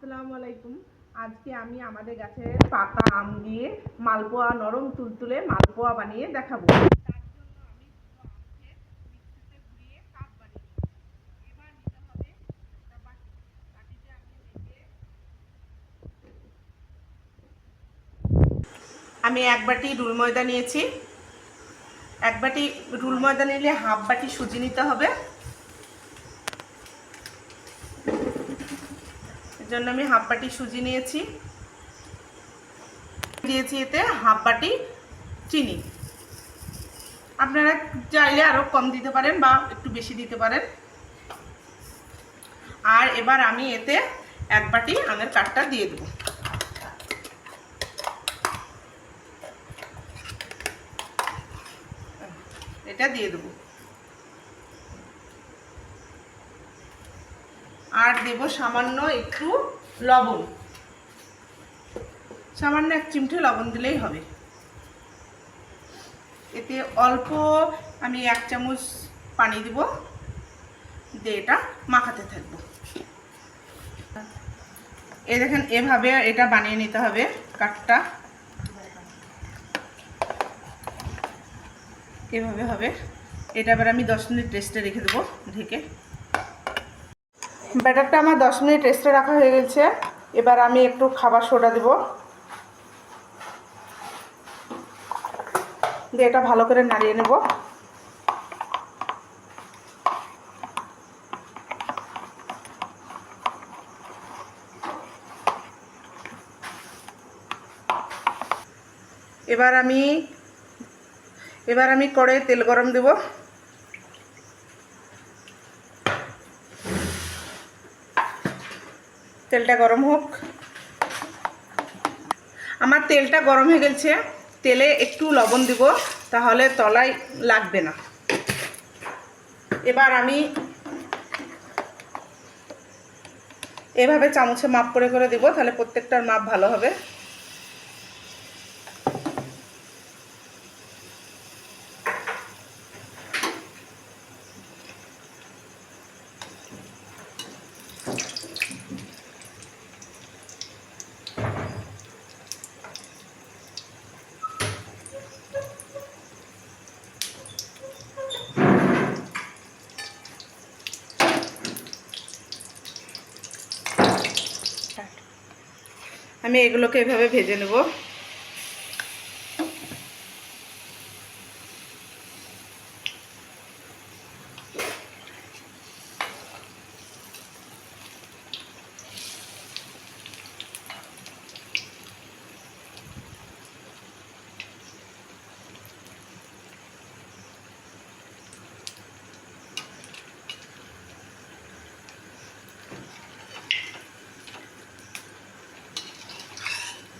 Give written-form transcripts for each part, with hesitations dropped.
আসসালামু আলাইকুম। আজকে আমি আমাদের গাছের পাকা আম দিয়ে মালপোয়া, নরম তুলতুলে মালপোয়া বানিয়ে দেখাবো। তার জন্য আমি দুটো আমকে মিক্সিতে ঘুরিয়ে কাপ বানিয়ে নেব। এবার নিতে হবে একটা বাটি। বাটিতে আমি মেপে আমি এক বাটি রুল ময়দা নিয়েছি। এক বাটি রুল ময়দা নিলে হাফ বাটি সুজি নিতে হবে। এর জন্য আমি হাফ বাটি সুজি নিয়েছি। দিয়েছি এতে হাফ বাটি চিনি। আপনারা চাইলে আরো কম দিতে পারেন বা একটু বেশি দিতে পারেন। আর এবার আমি এতে এক বাটি আমের কাঠটা দিয়ে দেব। এটা দিয়ে দেব। আর দেব সামান্য একটু লবণ, সামান্য এক চিমটে লবণ দিলেই হবে। এতে অল্প আমি এক চামচ পানি দিব, দিয়ে এটা মাখাতে থাকবো। এই দেখেন, এভাবে এটা বানিয়ে নিতে হবে কাঠটা, এভাবে হবে। এটা এবার আমি 10 মিনিট রেস্টে রেখে দেবো ঢেকে। ব্যাটারটা আমার 10 মিনিট রেস্টে রাখা হয়ে গেছে। এবার আমি একটু খাবার সোডা দেব, দিয়ে এটা ভালো করে নাড়িয়ে নেব। এবার আমি কড়াইয়ে তেল গরম দেব। তেলটা গরম হোক। আমার তেলটা গরম হয়ে গেছে। তেলে একটু লবণ দিব, তাহলে তলায় লাগবে না। এবার আমি এভাবে চামচে মাপ করে করে দেব, তাহলে প্রত্যেকটার মাপ ভালো হবে। আমি এগুলোকে এভাবে ভেজে নেব।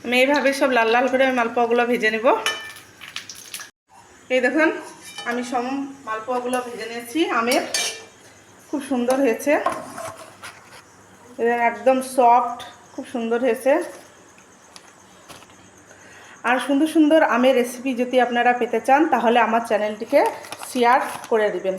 আমি এইভাবে সব লাল লাল করে মালপোয়াগুলো ভেজে নেব। এই দেখুন, আমি সব মালপোয়াগুলো ভেজে নিয়েছি। আমের খুব সুন্দর হয়েছে, একদম সফট, খুব সুন্দর হয়েছে। আর সুন্দর সুন্দর আমের রেসিপি যদি আপনারা পেতে চান, তাহলে আমার চ্যানেলটিকে শেয়ার করে দিবেন।